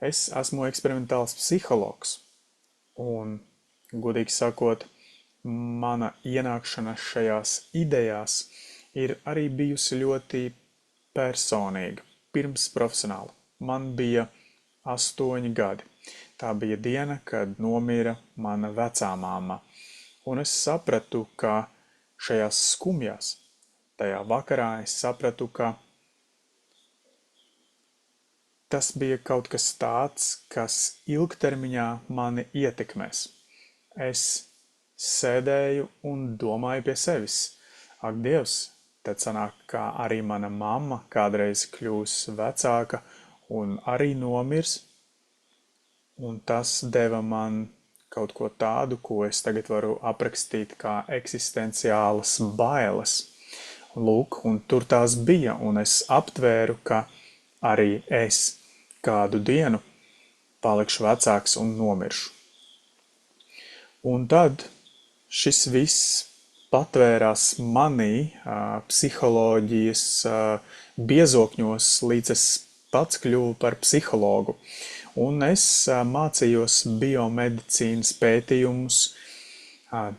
Es esmu eksperimentāls psihologs, un, godīgi sakot, mana ienākšana šajās idejās ir arī bijusi ļoti personīga, pirms profesionāla. Man bija 8 gadi. Tā bija diena, kad nomira mana vecā mamma, un es sapratu, ka šajās skumjās, tajā vakarā es sapratu, ka tas bija kaut kas tāds, kas ilgtermiņā mani ietekmēs. Es sēdēju un domāju pie sevis. Ak, Dievs, tad sanāk, ka arī mana mamma kādreiz kļūs vecāka un arī nomirs, un tas deva man kaut ko tādu, ko es tagad varu aprakstīt kā eksistenciālas bailes. Lūk, un tur tās bija, un es aptvēru, ka arī es kādu dienu palikšu vecāks un nomiršu. Un tad šis viss patvērās manī psiholoģijas biezokņos, līdz es pats kļuvu par psihologu. Un es mācījos biomedicīnas pētījumus,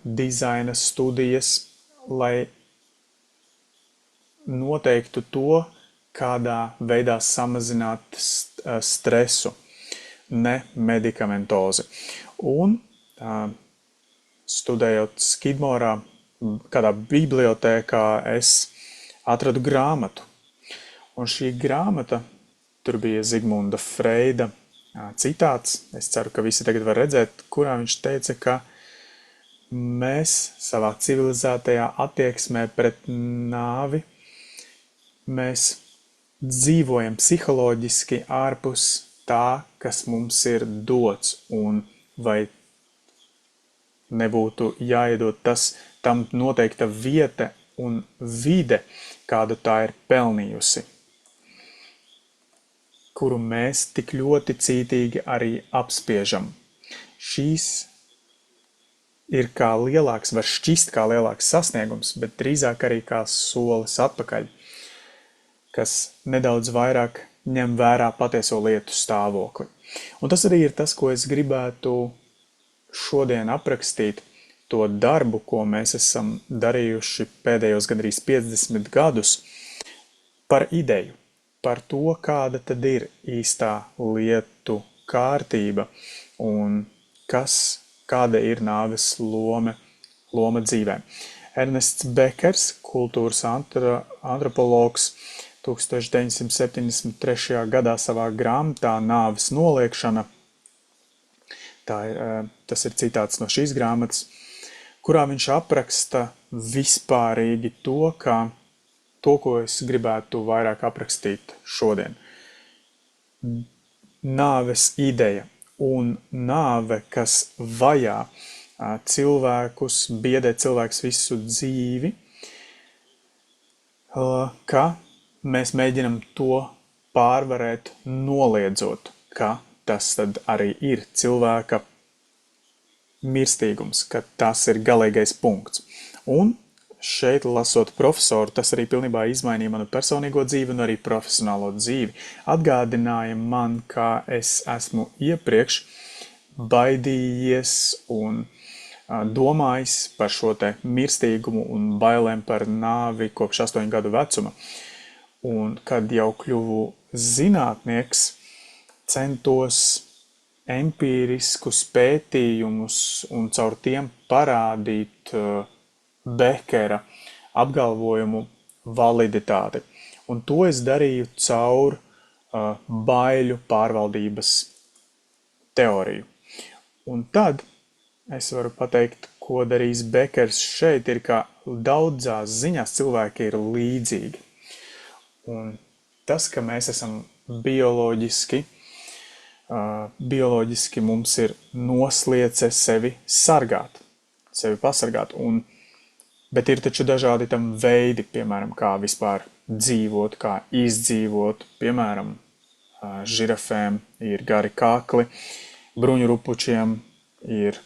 dizaina studijas, lai noteiktu to, kādā veidā samazināt stresu, ne medikamentozi. Un studējot Skidmorā, kādā bibliotēkā, es atradu grāmatu. Un šī grāmata, tur bija Zigmunda Freida citāts, es ceru, ka visi tagad var redzēt, kurā viņš teica, ka mēs savā civilizētajā attieksmē pret nāvi, mēs dzīvojam psiholoģiski ārpus tā, kas mums ir dots, un vai nebūtu jāiedod tam noteikta vieta un vide, kādu tā ir pelnījusi, kuru mēs tik ļoti cītīgi arī apspiežam. Šīs ir kā lielāks, var šķist kā lielāks sasniegums, bet drīzāk arī kā solis atpakaļ, kas nedaudz vairāk ņem vērā patieso lietu stāvokli. Un tas arī ir tas, ko es gribētu šodien aprakstīt, to darbu, ko mēs esam darījuši pēdējos gandrīz 50 gadus, par ideju, par to, kāda tad ir īstā lietu kārtība un kāda ir nāves loma dzīvē. Ernests Bekers, kultūras antropologs, 1973. gadā savā grāmatā Nāves noliekšana, tas ir citāts no šīs grāmatas, kurā viņš apraksta vispārīgi to, ko es gribētu vairāk aprakstīt šodien. Nāves ideja un nāve, kas vajā cilvēkus, biedē cilvēkus visu dzīvi, ka mēs mēģinam to pārvarēt, noliedzot, ka tas tad arī ir cilvēka mirstīgums, ka tas ir galīgais punkts. Un šeit, lasot profesoru, tas arī pilnībā izmainīja manu personīgo dzīvi un arī profesionālo dzīvi. Atgādināja man, kā es esmu iepriekš baidījies un domājis par šo te mirstīgumu un bailēm par nāvi kopš 8 gadu vecuma. Un kad jau kļuvu zinātnieks, centos empīriskus pētījumus un caur tiem parādīt Bekera apgalvojumu validitāti. Un to es darīju caur baiļu pārvaldības teoriju. Un tad es varu pateikt, ko darīs Bekers šeit, ir, ka daudzās ziņās cilvēki ir līdzīgi. Un tas, ka mēs esam bioloģiski mums ir nosliece sevi sargāt, sevi pasargāt. Bet ir taču dažādi tam veidi, piemēram, kā vispār dzīvot, kā izdzīvot. Piemēram, žirafēm ir gari kakli, bruņurupučiem ir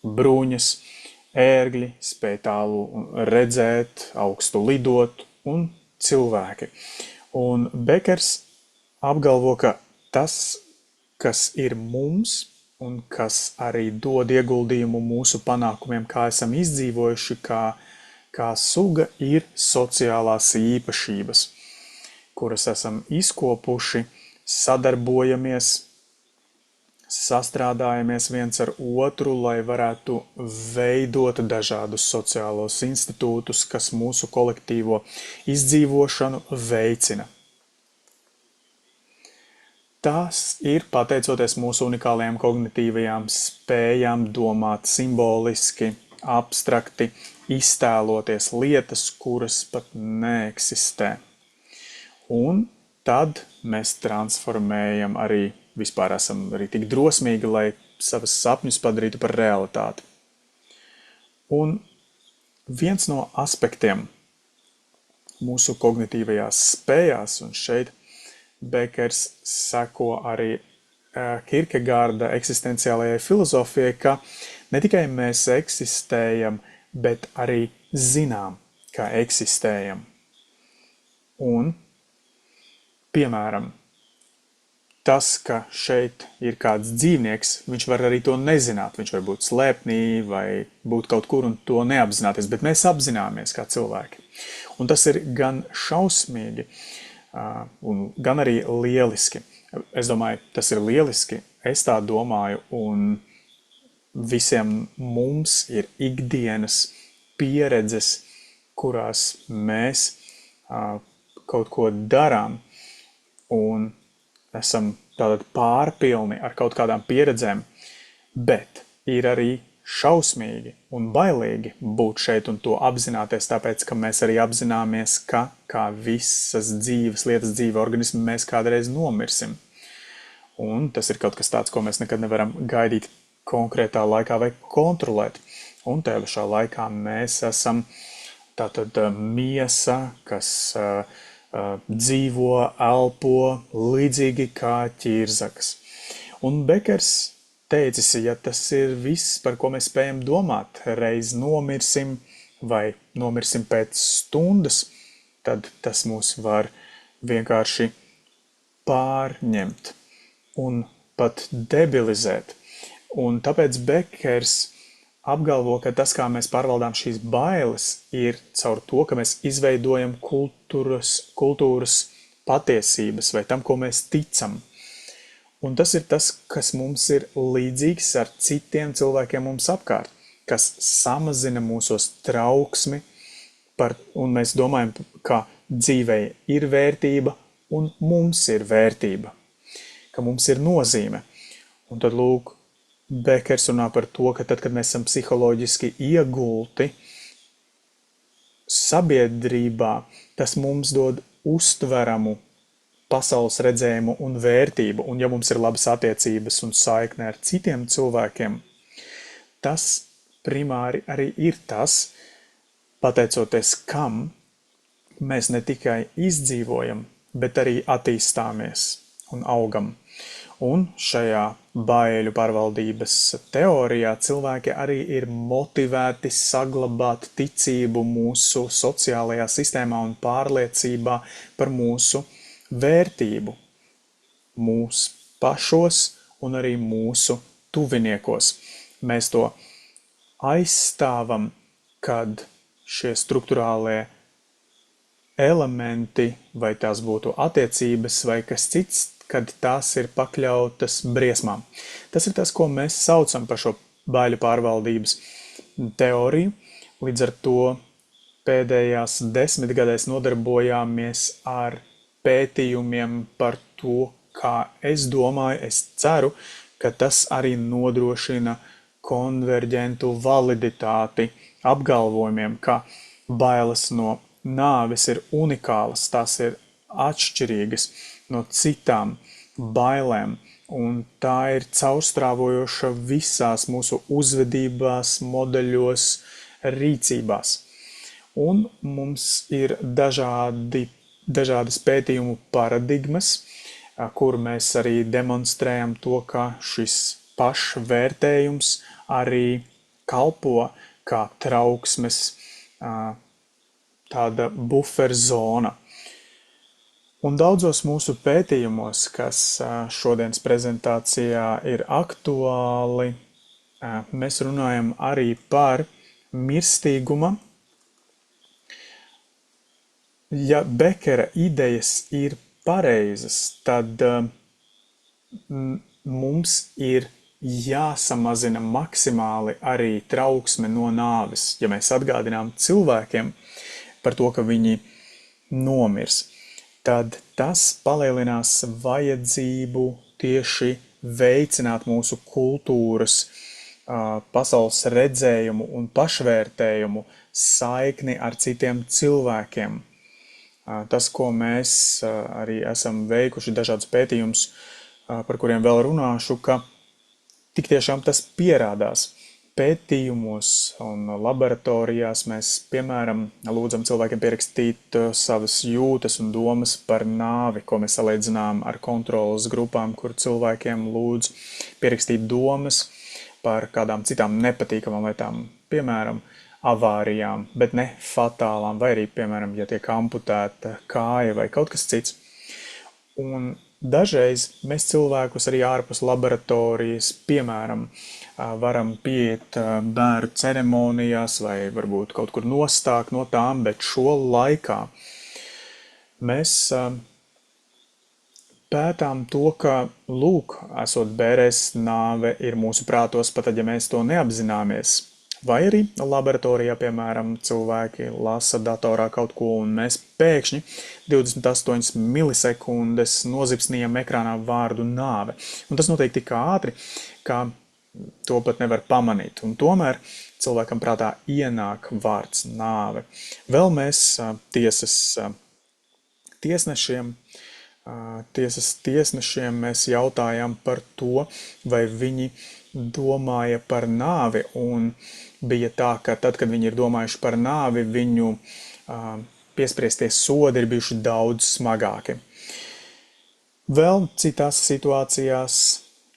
bruņas, ērgļi spēj tālu redzēt, augstu lidot un cilvēki. Un Bekers apgalvo, ka tas kas ir mums un kas arī dod ieguldījumu mūsu panākumiem, kā esam izdzīvojuši, kā suga, ir sociālās īpašības, kuras esam izkopuši, sadarbojamies, sastrādājamies viens ar otru, lai varētu veidot dažādus sociālos institūtus, kas mūsu kolektīvo izdzīvošanu veicina. Tas ir pateicoties mūsu unikālajām kognitīvajām spējām domāt simboliski, abstrakti, iztēloties lietas, kuras pat neeksistē. Un tad mēs transformējam arī, vispār esam arī tik drosmīgi, lai savas sapņus padarītu par realitāti. Un viens no aspektiem mūsu kognitīvajās spējās, un šeit Bekers seko arī Kierkegaarda eksistenciālajai filozofijai, ka ne tikai mēs eksistējam, bet arī zinām, ka eksistējam. Un, piemēram, tas, ka šeit ir kāds dzīvnieks, viņš var arī to nezināt, viņš var būt slēpnī vai būt kaut kur un to neapzināties, bet mēs apzināmies kā cilvēki. Un tas ir gan šausmīgi, un gan arī lieliski. Es domāju, tas ir lieliski, es tā domāju, un visiem mums ir ikdienas pieredzes, kurās mēs kaut ko darām un esam tātad pārpilni ar kaut kādām pieredzēm, bet ir arī šausmīgi un bailīgi būt šeit un to apzināties, tāpēc, ka mēs arī apzināmies, ka kā visas dzīves lietas, dzīve organismi, mēs kādreiz nomirsim. Un tas ir kaut kas tāds, ko mēs nekad nevaram gaidīt konkrētā laikā vai kontrolēt. Un tajā pašā laikā mēs esam tātad miesa, kas dzīvo, elpo līdzīgi kā ķirzakas. Un Bekers teicis, ja tas ir viss, par ko mēs spējam domāt, reiz nomirsim vai nomirsim pēc stundas, tad tas mūs var vienkārši pārņemt un pat debilizēt. Un tāpēc Bekers apgalvo, ka tas, kā mēs pārvaldām šīs bailes, ir caur to, ka mēs izveidojam kultūras patiesības vai tam, ko mēs ticam. Un tas ir tas, kas mums ir līdzīgs ar citiem cilvēkiem mums apkārt, kas samazina mūsos trauksmi, un mēs domājam, ka dzīvei ir vērtība un mums ir vērtība, ka mums ir nozīme. Un tad, lūk, Bekers runā par to, ka tad, kad mēs esam psiholoģiski iegulti sabiedrībā, tas mums dod uztveramu pasaules redzējumu un vērtību, un ja mums ir labas attiecības un saikne ar citiem cilvēkiem, tas primāri arī ir tas, pateicoties kam mēs ne tikai izdzīvojam, bet arī attīstāmies un augam. Un šajā baiļu pārvaldības teorijā cilvēki arī ir motivēti saglabāt ticību mūsu sociālajā sistēmā un pārliecībā par mūsu vērtību mūsu pašos un arī mūsu tuviniekos. Mēs to aizstāvam, kad šie strukturālie elementi, vai tās būtu attiecības vai kas cits, kad tās ir pakļautas briesmām. Tas ir tas, ko mēs saucam par šo baiļu pārvaldības teoriju. Līdz ar to pēdējās 10 gadēs nodarbojāmies ar pētījumiem par to, kā es domāju, es ceru, ka tas arī nodrošina konverģentu validitāti apgalvojumiem, ka bailes no nāves ir unikālas, tās ir atšķirīgas no citām bailēm, un tā ir caurstrāvojoša visās mūsu uzvedībās, modeļos, rīcībās. Un mums ir dažādas pētījumu paradigmas, kur mēs arī demonstrējam to, ka šis pašvērtējums arī kalpo kā trauksmes tāda buferzona. Un daudzos mūsu pētījumos, kas šodienas prezentācijā ir aktuāli, mēs runājam arī par mirstīguma. Ja Bekera idejas ir pareizas, tad mums ir jāsamazina maksimāli arī trauksme no nāves, ja mēs atgādinām cilvēkiem par to, ka viņi nomirs. Tad tas palielinās vajadzību tieši veicināt mūsu kultūras, pasaules redzējumu un pašvērtējumu, saikni ar citiem cilvēkiem. Tas, ko mēs arī esam veikuši dažādus pētījumus, par kuriem vēl runāšu, ka tik tiešām tas pierādās. Pētījumos un laboratorijās mēs, piemēram, lūdzam cilvēkiem pierakstīt savas jūtas un domas par nāvi, ko mēs salīdzinām ar kontrolas grupām, kur cilvēkiem lūdz pierakstīt domas par kādām citām nepatīkamām lietām, piemēram, avārijām, bet ne fatālām, vai arī, piemēram, ja tiek amputēta kāja vai kaut kas cits. Un dažreiz mēs cilvēkus arī ārpus laboratorijas, piemēram, varam pieiet bēru ceremonijās vai varbūt kaut kur nostāk no tām, bet šo laikā mēs pētām to, ka, lūk, esot bērēs, nāve ir mūsu prātos, pat tad, ja mēs to neapzināmies. Vai arī laboratorijā, piemēram, cilvēki lasa datorā kaut ko un mēs pēkšņi 28 milisekundes nozipsnījam ekrānā vārdu nāve. Un tas notiek tik ātri, ka to pat nevar pamanīt. Un tomēr cilvēkam prātā ienāk vārds nāve. Vēl mēs tiesnešiem mēs jautājām par to, vai viņi domāja par nāvi, un bija tā, ka tad, kad viņi ir domājuši par nāvi, viņu piespriestie sodi ir bijuši daudz smagāki. Vēl citās situācijās,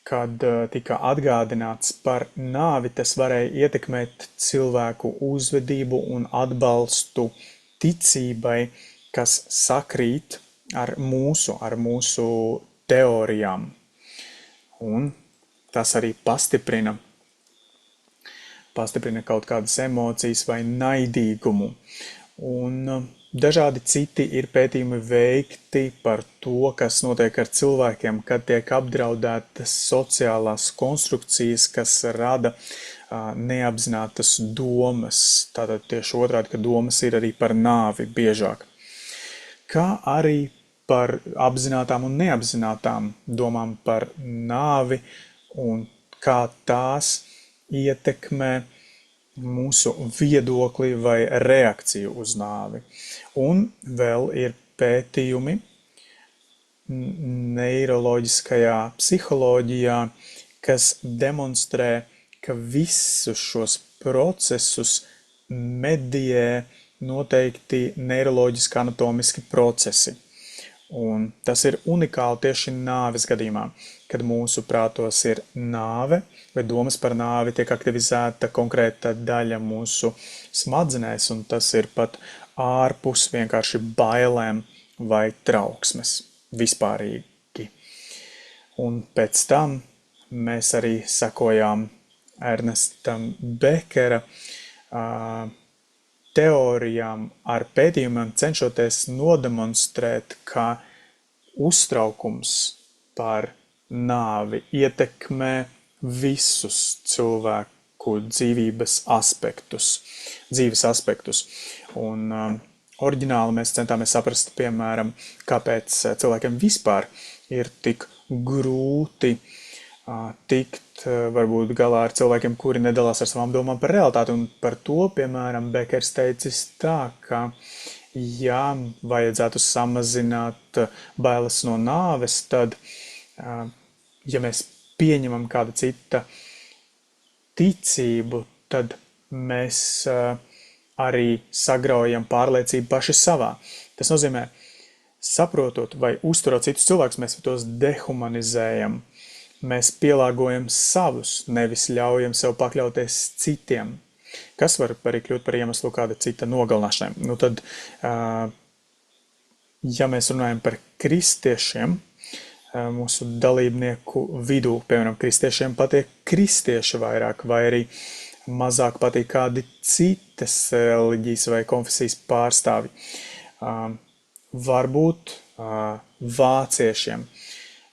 kad tika atgādināts par nāvi, tas varēja ietekmēt cilvēku uzvedību un atbalstu ticībai, kas sakrīt ar mūsu teorijām. Un tas arī pastiprina kaut kādas emocijas vai naidīgumu. Un dažādi citi ir pētījumi veikti par to, kas notiek ar cilvēkiem, kad tiek apdraudētas sociālās konstrukcijas, kas rada neapzinātas domas. Tātad tieši otrādi, ka domas ir arī par nāvi biežāk. Kā arī par apzinātām un neapzinātām domām par nāvi un kā tās ietekmē mūsu viedokli vai reakciju uz nāvi. Un vēl ir pētījumi neiroloģiskajā psiholoģijā, kas demonstrē, ka visus šos procesus medijē noteikti neiroloģiski anatomiski procesi. Un tas ir unikāli tieši nāves gadījumā, kad mūsu prātos ir nāve vai domas par nāvi, tiek aktivizēta konkrēta daļa mūsu smadzenēs, un tas ir pat ārpus vienkārši bailēm vai trauksmes vispārīgi. Un pēc tam mēs arī sekojām Ernestam Bekera teorijām ar pētījumiem, cenšoties nodemonstrēt, ka uztraukums par nāvi ietekmē visus cilvēku dzīves aspektus. Un oriģināli mēs centāmies saprast, piemēram, kāpēc cilvēkiem vispār ir tik grūti tikt varbūt galā ar cilvēkiem, kuri nedalās ar savām domām par realitāti. Un par to, piemēram, Bekers teicis tā, ka ja vajadzētu samazināt bailes no nāves, tad, ja mēs pieņemam kāda cita ticību, tad mēs arī sagraujam pārliecību paši savā. Tas nozīmē, saprotot vai uzturot citus cilvēkus, mēs tos dehumanizējam. Mēs pielāgojam savus, nevis ļaujam sev pakļauties citiem, kas var arī kļūt par iemeslu kāda cita nogalināšanai. Nu tad, ja mēs runājam par kristiešiem, mūsu dalībnieku vidū, piemēram, kristiešiem patīk kristieši vairāk, vai arī mazāk patīk kādi citas reliģijas vai konfesijas pārstāvi. Varbūt vāciešiem,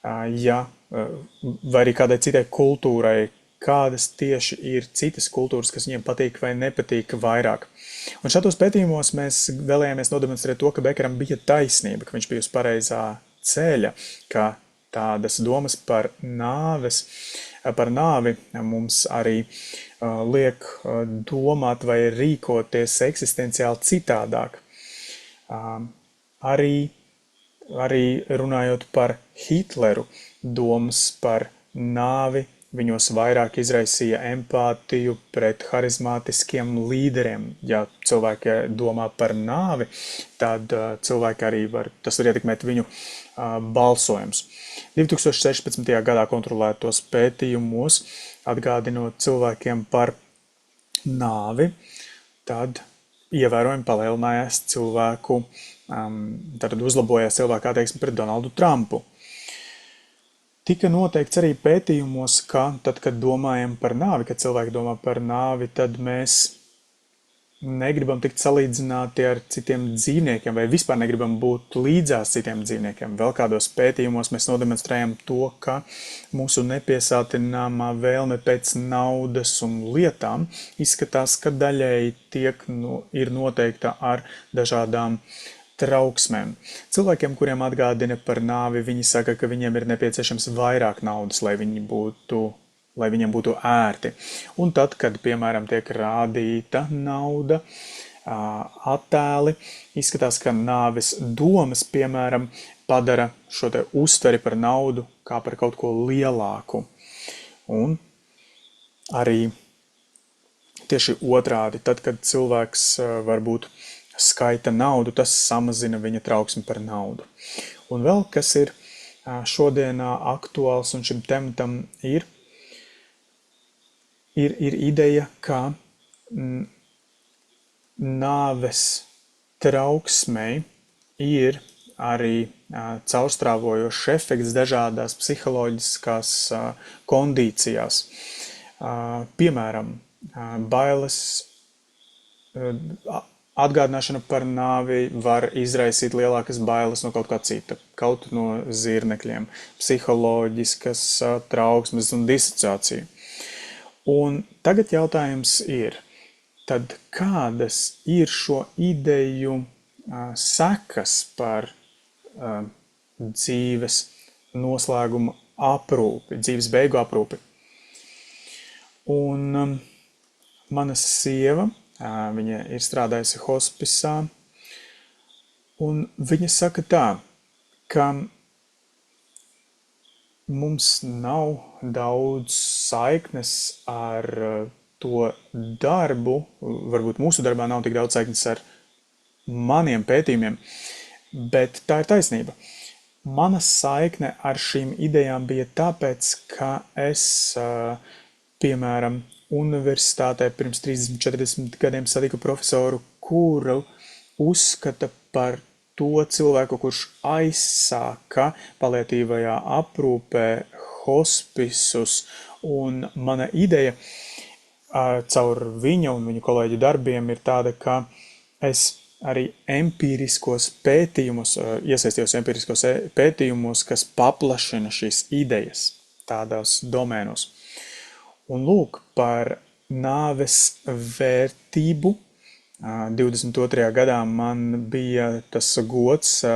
vai arī kādai citai kultūrai, kādas tieši ir citas kultūras, kas viņiem patīk vai nepatīk vairāk. Un šādos pētījumos mēs vēlējāmies nodemonstrēt to, ka Bekeram bija taisnība, ka viņš bija uz pareizā ceļa, ka tādas domas par nāvi mums arī liek domāt vai rīkoties eksistenciāli citādāk. Arī runājot par Hitleru, domas par nāvi viņos vairāk izraisīja empātiju pret harizmātiskiem līderiem. Ja cilvēki domā par nāvi, tad cilvēki arī tas var ietekmēt viņu balsojums. 2016. gadā kontrolētos pētījumos, atgādinot cilvēkiem par nāvi, tad ievērojami palielinājās cilvēku, tad uzlabojās cilvēku attieksme pret Donaldu Trumpu. Tika noteikts arī pētījumos, ka tad, kad domājam par nāvi, kad cilvēki domā par nāvi, tad mēs negribam tikt salīdzināti ar citiem dzīvniekiem vai vispār negribam būt līdzās citiem dzīvniekiem. Vēl kādos pētījumos mēs nodemonstrējam to, ka mūsu nepiesātināmā vēlme pēc naudas un lietām izskatās, ka daļēji ir noteikta ar dažādām trauksmēm. Cilvēkiem, kuriem atgādina par nāvi, viņi saka, ka viņiem ir nepieciešams vairāk naudas, lai viņiem būtu ērti. Un tad, kad, piemēram, tiek rādīta nauda, attēli, izskatās, ka nāves domas, piemēram, padara šo te uztveri par naudu kā par kaut ko lielāku. Un arī tieši otrādi, tad, kad cilvēks varbūt skaita naudu, tas samazina viņa trauksmi par naudu. Un vēl, kas ir šodienā aktuāls un šim tematam ir ideja, ka nāves trauksmei ir arī caurstrāvojošs efekts dažādās psiholoģiskās kondīcijās. Piemēram, bailes, atgādināšana par nāvi var izraisīt lielākas bailes no kaut kā cita, kaut no zirnekļiem, psiholoģiskas trauksmes un disociācija. Un tagad jautājums ir, tad kādas ir šo ideju sekas par dzīves noslēguma aprūpi, dzīves beigu aprūpi? Un mana sieva, viņa ir strādājusi hospisā, un viņa saka tā, ka mums nav daudz saiknes ar to darbu, varbūt mūsu darbā nav tik daudz saiknes ar maniem pētījumiem, bet tā ir taisnība. Mana saikne ar šīm idejām bija tāpēc, ka es, piemēram, universitātē pirms 30-40 gadiem satiku profesoru, kuru uzskata par to cilvēku, kurš aizsāka paliatīvajā aprūpē hospisus, un mana ideja caur viņa un viņu kolēģu darbiem ir tāda, ka es arī empiriskos pētījumus, iesaistījos empiriskos pētījumos, kas paplašina šīs idejas tādos domēnos. Un lūk, par nāves vērtību 22. gadā man bija tas gods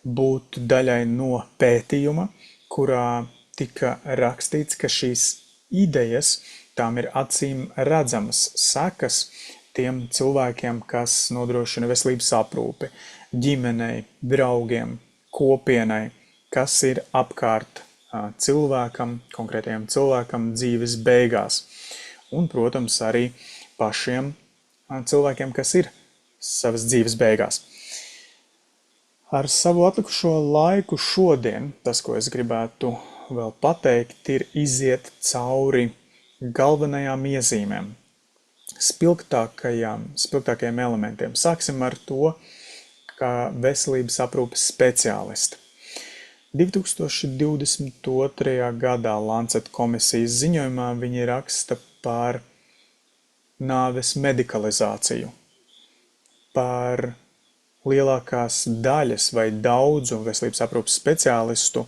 būt daļai no pētījuma, kurā tika rakstīts, ka šīs idejas, tām ir acīm redzamas sekas tiem cilvēkiem, kas nodrošina veselības aprūpi, ģimenei, draugiem, kopienai, kas ir apkārt cilvēkam, konkrētajam cilvēkam dzīves beigās. Un, protams, arī pašiem cilvēkiem, kas ir savas dzīves beigās. Ar savu atlikušo laiku šodien, tas, ko es gribētu vēl pateikt, ir iziet cauri galvenajām iezīmēm, spilgtākajiem elementiem. Sāksim ar to, kā veselības aprūpes speciālisti. 2022. gadā Lancet komisijas ziņojumā viņi raksta par nāves medikalizāciju, par lielākās daļas vai daudzu veselības aprūpes speciālistu,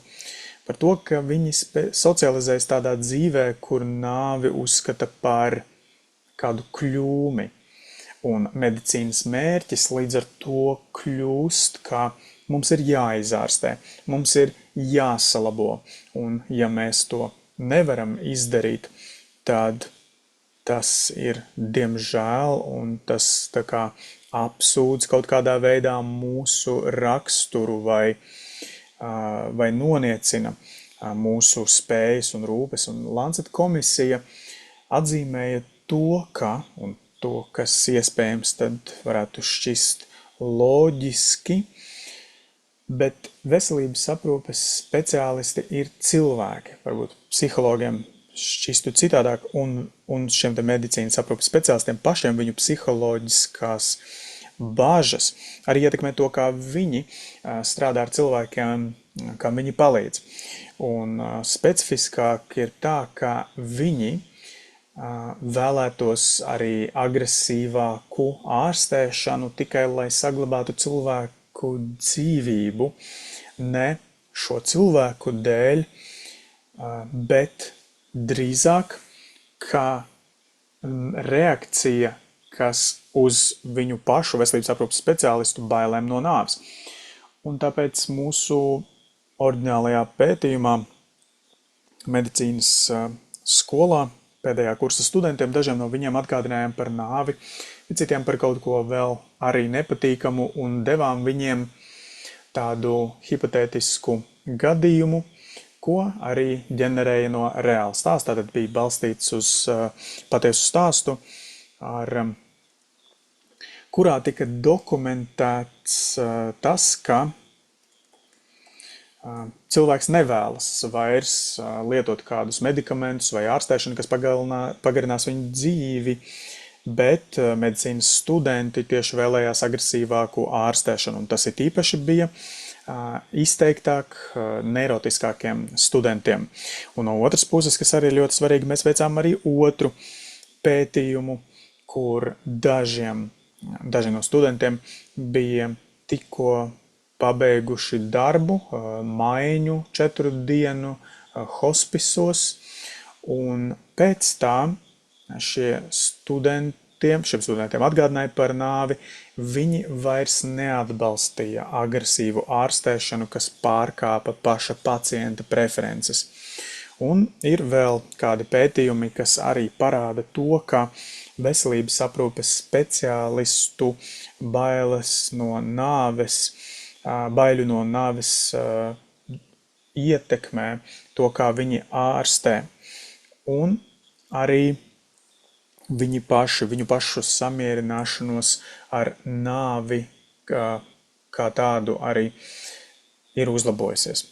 par to, ka viņi socializējas tādā dzīvē, kur nāvi uzskata par kādu kļūmi. Un medicīnas mērķis līdz ar to kļūst, ka mums ir jāizārstē, mums ir jāsalabo. Un ja mēs to nevaram izdarīt, tad tas ir diemžēl, un tas tā kā apsūdz kaut kādā veidā mūsu raksturu vai noniecina mūsu spējas un rūpes. Un Lancet komisija atzīmēja to, kas iespējams tad varētu šķist loģiski, bet veselības aprūpes speciālisti ir cilvēki, varbūt psihologiem šķistu citādāk, un šiem te medicīnas aprūpes speciālistiem pašiem viņu psiholoģiskās bāžas arī ietekmē to, kā viņi strādā ar cilvēkiem, kā viņi palīdz. Un specifiskāk ir tā, ka viņi vēlētos arī agresīvāku ārstēšanu tikai, lai saglabātu cilvēku dzīvību, ne šo cilvēku dēļ, bet drīzāk kā reakcija, kas uz viņu pašu veselības aprūpes speciālistu bailēm no nāves. Un tāpēc mūsu oriģinālajā pētījumā medicīnas skolā pēdējā kursa studentiem, dažiem no viņiem atgādinājām par nāvi, citiem par kaut ko vēl arī nepatīkamu un devām viņiem tādu hipotētisku gadījumu, ko arī ģenerēja no reāla stāsta. Tātad bija balstīts uz patiesu stāstu, kurā tika dokumentēts tas, ka cilvēks nevēlas vairs lietot kādus medikamentus vai ārstēšanu, kas pagarinās viņu dzīvi, bet medicīnas studenti tieši vēlējās agresīvāku ārstēšanu, un tas it īpaši bija izteiktāk neirotiskākiem studentiem. Un no otras puses, kas arī ļoti svarīgi, mēs veicām arī otru pētījumu, kur daži no studentiem bija tikko pabeiguši darbu, maiņu 4 dienu hospisos, un pēc tam šiem studentiem atgādināja par nāvi, viņi vairs neatbalstīja agresīvu ārstēšanu, kas pārkāpa paša pacienta preferences. Un ir vēl kādi pētījumi, kas arī parāda to, ka veselības aprūpes speciālistu baiļu no nāves ietekmē to, kā viņi ārstē. Un arī viņu pašu samierināšanos ar nāvi kā tādu arī ir uzlabojusies.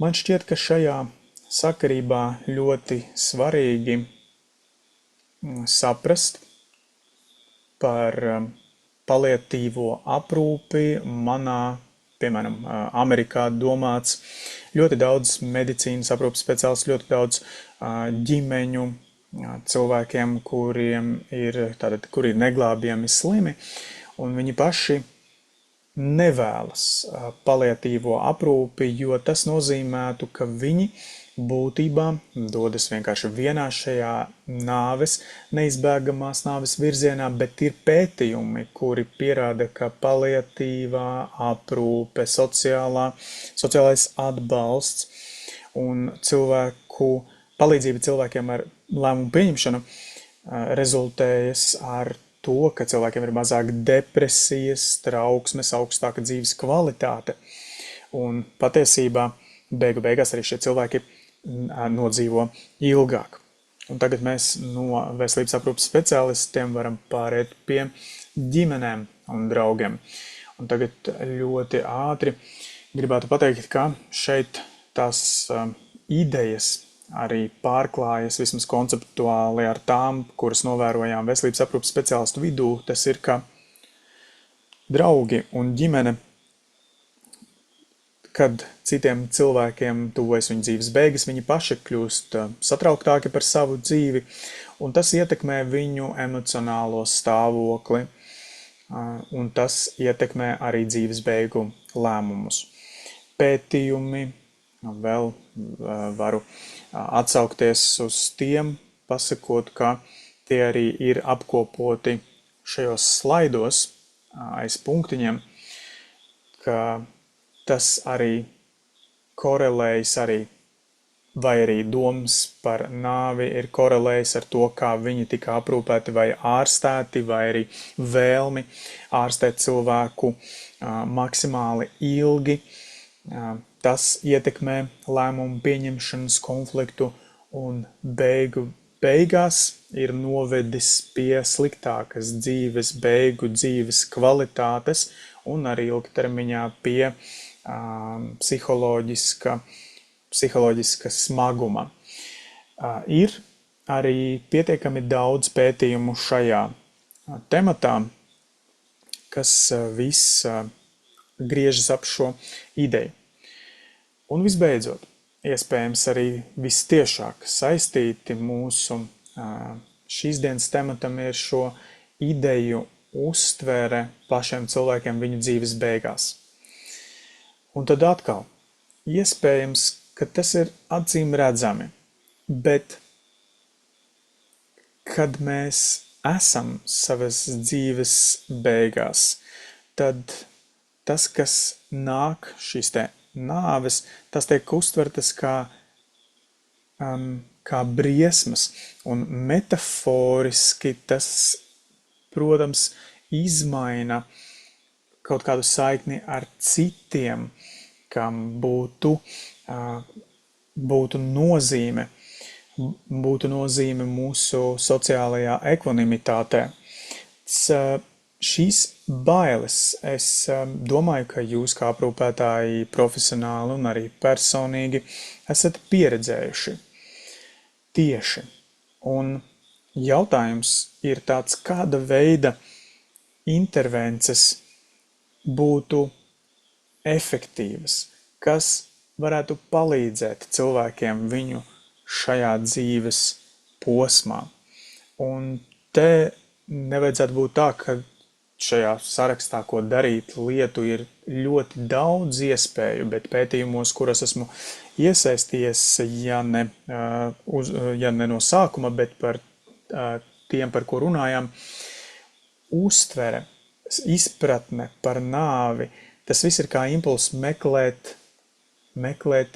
Man šķiet, ka šajā sakarībā ļoti svarīgi saprast par paliatīvo aprūpi. Manā, piemēram, Amerikā domāts ļoti daudz medicīnas aprūpes speciālistu, ļoti daudz ģimeņu cilvēkiem, kuri ir neglābjami slimi, un viņi paši nevēlas paliatīvo aprūpi, jo tas nozīmētu, ka viņi būtībā dodas vienkārši vienā šajā neizbēgamās nāves virzienā, bet ir pētījumi, kuri pierāda, ka paliatīvā aprūpe, sociālais atbalsts un palīdzība cilvēkiem ar lēmumu pieņemšanu rezultējas ar to, ka cilvēkiem ir mazāk depresijas, trauksmes, augstāka dzīves kvalitāte. Un patiesībā beigās arī šie cilvēki nodzīvo ilgāk. Un tagad mēs no veselības aprūpes speciālistiem varam pāriet pie ģimenēm un draugiem. Un tagad ļoti ātri gribētu pateikt, ka šeit tās idejas arī pārklājas vismaz konceptuāli ar tām, kuras novērojām veselības aprūpes speciālistu vidū. Tas ir, ka draugi un ģimene, kad citiem cilvēkiem tuvojas viņu dzīves beigas, viņi paši kļūst satrauktāki par savu dzīvi, un tas ietekmē viņu emocionālo stāvokli, un tas ietekmē arī dzīves beigu lēmumus. Pētījumi, vēl varu atsaukties uz tiem, pasakot, ka tie arī ir apkopoti šajos slaidos aiz punktiņiem, ka tas arī korelējas arī, vai arī domas par nāvi ir korelējis ar to, kā viņi tika aprūpēti vai ārstēti, vai arī vēlmi ārstēt cilvēku maksimāli ilgi. Tas ietekmē lēmumu pieņemšanas konfliktu un beigās ir novedis pie sliktākas dzīves beigu, dzīves kvalitātes un arī ilgtermiņā pie psiholoģiska smaguma. Ir arī pietiekami daudz pētījumu šajā tematā, kas viss griežas ap šo ideju. Un visbeidzot, iespējams arī vistiešāk saistīti mūsu šīs dienas tematam ir šo ideju uztvere pašiem cilvēkiem viņu dzīves beigās. Un tad atkal, iespējams, ka tas ir acīm redzami, bet kad mēs esam savas dzīves beigās, tad tas, kas nāk, šīs te nāves, tas tiek uztvertas kā briesmas, un metaforiski tas, protams, izmaina kaut kādu saikni ar citiem, kam būtu nozīme mūsu sociālajā ekvanimitātē. Šīs bailes, es domāju, ka jūs kā aprūpētāji profesionāli un arī personīgi esat pieredzējuši tieši. Un jautājums ir tāds, kāda veida intervences būtu efektīvas, kas varētu palīdzēt cilvēkiem viņu šajā dzīves posmā. Un te nevajadzētu būt tā, ka šajā sarakstā, ko darīt, lietu ir ļoti daudz iespēju, bet pētījumos, kuras esmu iesaistījies, ja ne no sākuma, bet par tiem, par ko runājām, uztvere, izpratne par nāvi, tas viss ir kā impulss meklēt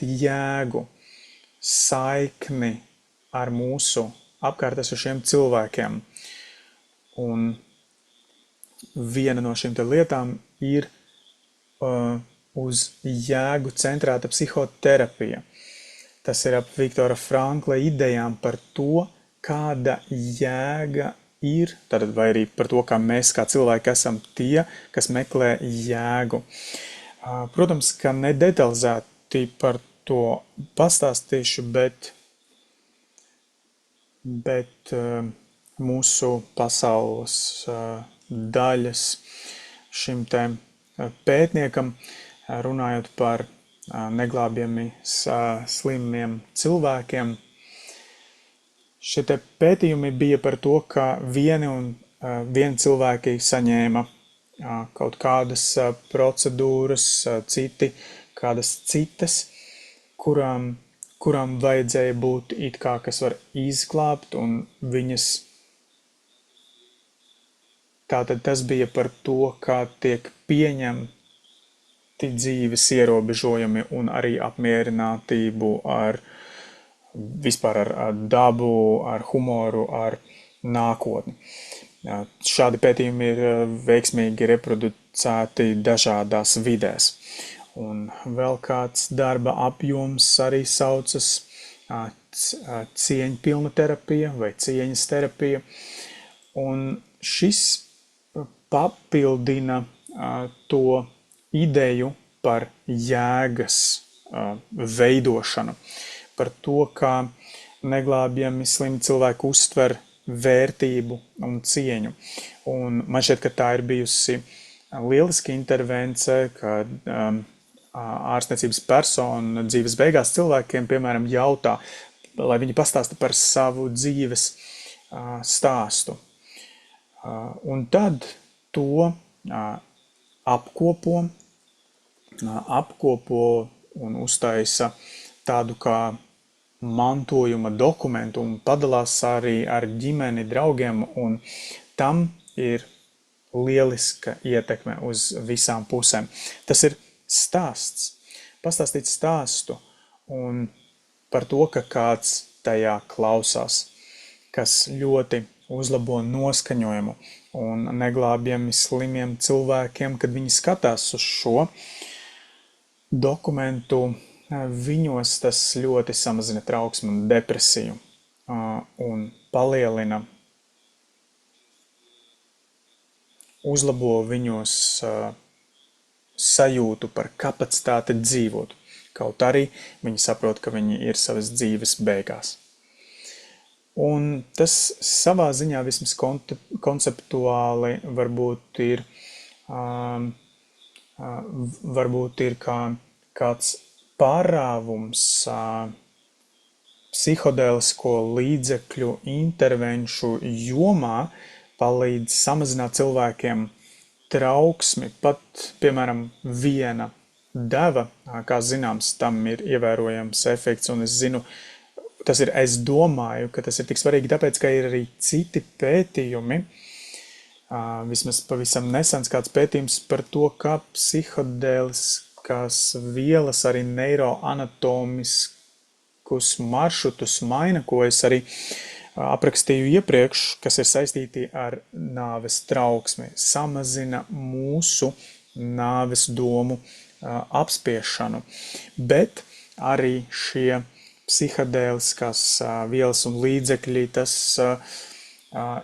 jēgu, saikni ar mūsu apkārt esošiem cilvēkiem. Un viena no šīm te lietām ir uz jēgu centrēta psihoterapija. Tas ir ap Viktora Frankla idejām par to, kāda jēga ir, tātad vai arī par to, kā mēs kā cilvēki esam tie, kas meklē jēgu. Protams, ka nedetalizēti par to pastāstīšu, bet mūsu pasaules daļas šim te pētniekam, runājot par neglābjami slimiem cilvēkiem, šie te pētījumi bija par to, ka vieni cilvēki saņēma kaut kādas procedūras, citi kādas citas, kurām vajadzēja būt it kā, kas var izglābt, un viņas tātad tas bija par to, kā tiek pieņemti dzīves ierobežojumi un arī apmierinātību vispār ar dabu, ar humoru, ar nākotni. Šādi pētījumi ir veiksmīgi reproducēti dažādās vidēs. Un vēl kāds darba apjoms arī saucas cieņpilna terapija vai cieņas terapija. Un šis papildina to ideju par jēgas veidošanu, par to, kā neglābjami slimi cilvēki uztver vērtību un cieņu. Un man šķiet, ka tā ir bijusi lieliska intervence, kad ārstniecības persona dzīves beigās cilvēkiem, piemēram, jautā, lai viņi pastāsta par savu dzīves stāstu. Un tad to apkopo un uztaisa tādu kā mantojuma dokumentu un padalās arī ar ģimeni, draugiem, un tam ir lieliska ietekme uz visām pusēm. Tas ir stāsts, pastāstīt stāstu un par to, ka kāds tajā klausās, kas ļoti uzlabo noskaņojumu un neglābjami slimiem cilvēkiem, kad viņi skatās uz šo dokumentu, viņos tas ļoti samazina trauksmi un depresiju un palielina, uzlabo viņos sajūtu par kapacitāti dzīvot, kaut arī viņi saprot, ka viņi ir savas dzīves beigās. Un tas savā ziņā vismaz konceptuāli varbūt ir kā kāds pārāvums psihodēlisko līdzekļu intervenšu jomā palīdz samazināt cilvēkiem trauksmi, pat, piemēram, viena deva, kā zināms, tam ir ievērojams efekts, un es domāju, ka tas ir tik svarīgi, tāpēc, ka ir arī citi pētījumi, vismaz pavisam nesens kāds pētījums par to, kā psihodēliskās vielas arī neiroanatomiskus maršrutus maina, ko es arī aprakstīju iepriekš, kas ir saistīti ar nāves trauksmi, samazina mūsu nāves domu apspiešanu, bet arī šie psihadēliskās vielas un līdzekļi, tas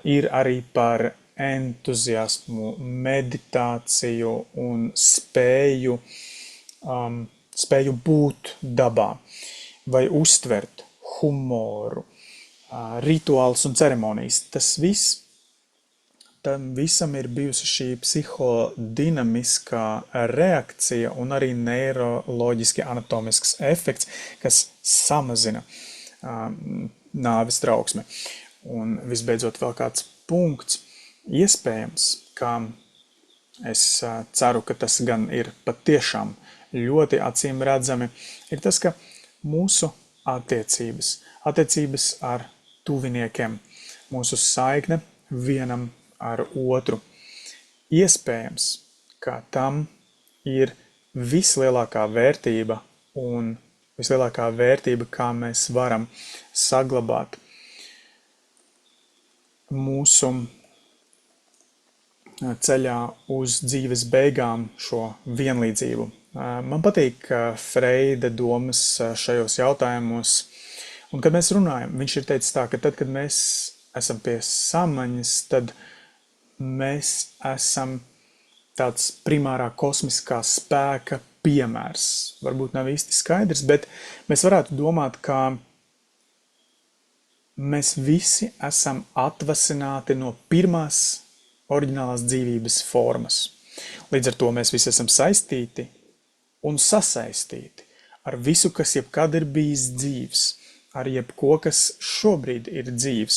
ir arī par entuziasmu, meditāciju un spēju būt dabā vai uztvert humoru, rituālus un ceremonijas. Tas viss, tam visam ir bijusi šī psihodinamiskā reakcija un arī neiroloģiski anatomisks efekts, kas samazina nāves trauksmi. Un visbeidzot vēl kāds punkts, iespējams, ka es ceru, ka tas gan ir patiešām ļoti acīm redzami, ir tas, ka mūsu attiecības ar tuviniekiem, mūsu saikne vienam ar otru. Iespējams, ka tam ir vislielākā vērtība un vislielākā vērtība, kā mēs varam saglabāt mūsu ceļā uz dzīves beigām šo vienlīdzību. Man patīk Freida domas šajos jautājumos, un kad mēs runājam, viņš ir teicis tā, ka tad, kad mēs esam pie samaņas, tad mēs esam tāds primārā kosmiskā spēka piemērs. Varbūt nav īsti skaidrs, bet mēs varētu domāt, ka mēs visi esam atvasināti no pirmās oriģinālās dzīvības formas. Līdz ar to mēs visi esam saistīti un sasaistīti ar visu, kas jebkad ir bijis dzīvs, ar jebko, kas šobrīd ir dzīvs,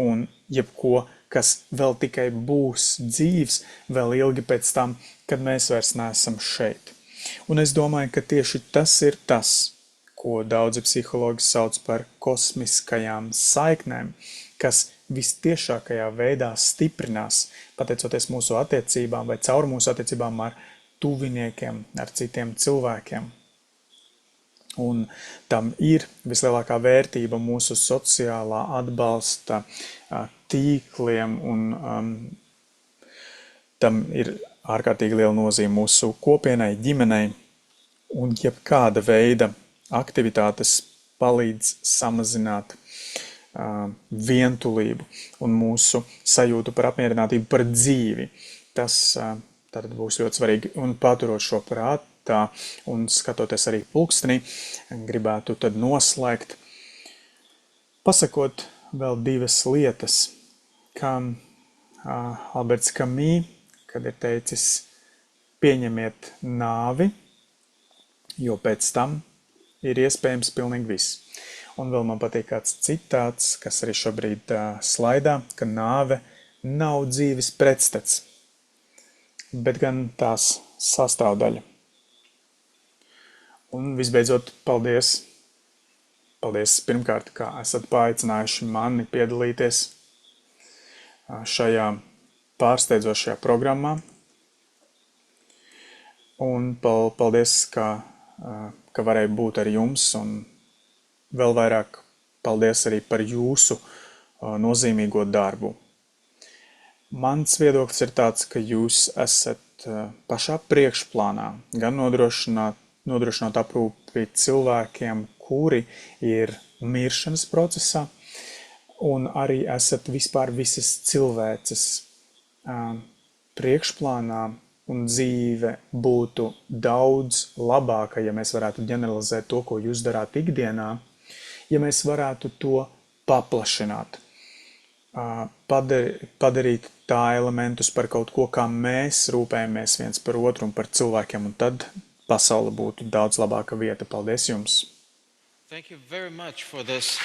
un jebko, kas vēl tikai būs dzīvs, vēl ilgi pēc tam, kad mēs vairs neesam šeit. Un es domāju, ka tieši tas ir tas, ko daudzi psihologi sauc par kosmiskajām saiknēm, kas vistiešākajā veidā stiprinās, pateicoties mūsu attiecībām vai caur mūsu attiecībām ar tuviniekiem, ar citiem cilvēkiem. Un tam ir vislielākā vērtība mūsu sociālā atbalsta tīkliem, un tam ir ārkārtīgi liela nozīme mūsu kopienai, ģimenei, un jebkāda veida aktivitātes palīdz samazināt vientulību un mūsu sajūtu par apmierinātību, par dzīvi. Tas tātad būs ļoti svarīgi, un paturot šo prātā un skatoties arī pulkstenī, gribētu tad noslēgt, pasakot vēl divas lietas, kā Alberts Camus, kad ir teicis, pieņemiet nāvi, jo pēc tam ir iespējams pilnīgi viss. Un vēl man patīk kāds citāts, kas arī šobrīd slaidā, ka nāve nav dzīves pretstats, bet gan tās sastāvdaļa. Un visbeidzot, paldies! Paldies pirmkārt, ka esat paaicinājuši mani piedalīties šajā pārsteidzošajā programmā. Un paldies, ka varēju būt ar jums, un vēl vairāk paldies arī par jūsu nozīmīgo darbu. Mans viedoklis ir tāds, ka jūs esat pašā priekšplānā, gan nodrošināt aprūpi cilvēkiem, kuri ir miršanas procesā, un arī esat vispār visas cilvēces priekšplānā, un dzīve būtu daudz labāka, ja mēs varētu ģeneralizēt to, ko jūs darāt ikdienā, ja mēs varētu to paplašināt, padarīt tā elementus par kaut ko, kā mēs rūpējamies viens par otru un par cilvēkiem, un tad pasaule būtu daudz labāka vieta. Paldies jums! Thank you very much for this